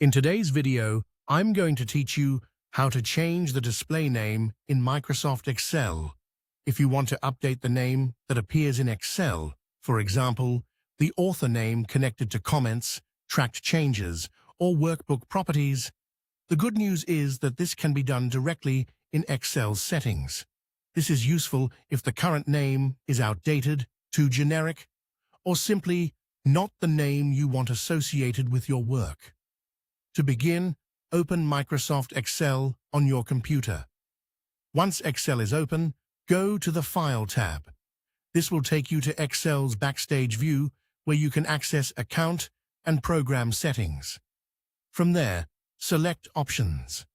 In today's video, I'm going to teach you how to change the display name in Microsoft Excel. If you want to update the name that appears in Excel, for example, the author name connected to comments, tracked changes, or workbook properties, the good news is that this can be done directly in Excel's settings. This is useful if the current name is outdated, too generic, or simply not the name you want associated with your work. To begin, open Microsoft Excel on your computer. Once Excel is open, go to the File tab. This will take you to Excel's Backstage view, where you can access account and program settings. From there, select Options.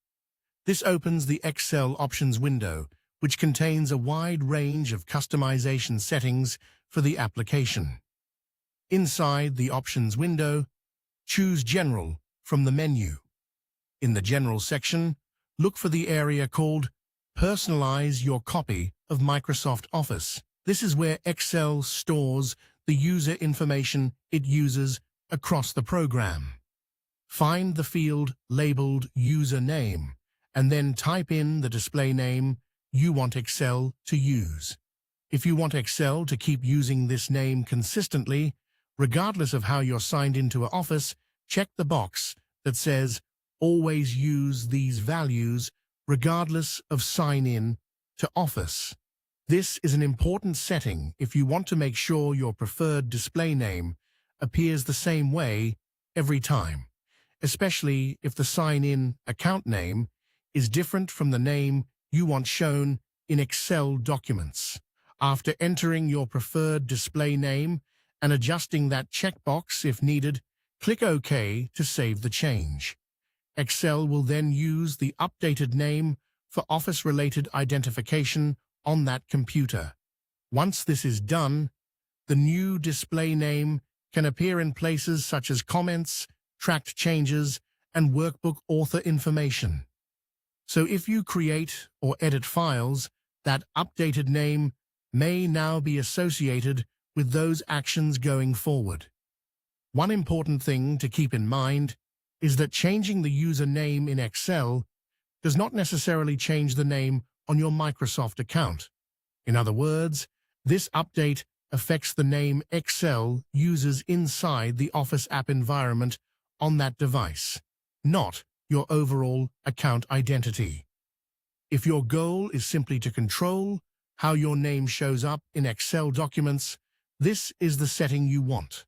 This opens the Excel Options window, which contains a wide range of customization settings for the application. Inside the Options window, choose General from the menu. In the General section, look for the area called Personalize your copy of Microsoft Office. This is where Excel stores the user information it uses across the program. Find the field labeled User Name, and then type in the display name you want Excel to use. If you want Excel to keep using this name consistently, regardless of how you're signed into Office, check the box that says Always use these values regardless of sign-in to Office. This is an important setting if you want to make sure your preferred display name appears the same way every time, especially if the sign-in account name is different from the name you want shown in Excel documents. After entering your preferred display name and adjusting that checkbox if needed, click OK to save the change. Excel will then use the updated name for Office-related identification on that computer. Once this is done, the new display name can appear in places such as comments, tracked changes, and workbook author information. So if you create or edit files, that updated name may now be associated with those actions going forward. One important thing to keep in mind is that changing the user name in Excel does not necessarily change the name on your Microsoft account. In other words, this update affects the name Excel uses inside the Office app environment on that device, not your overall account identity. If your goal is simply to control how your name shows up in Excel documents, this is the setting you want.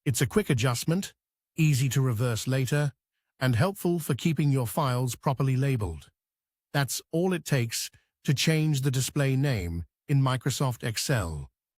It's a quick adjustment, easy to reverse later, and helpful for keeping your files properly labeled. That's all it takes to change the display name in Microsoft Excel.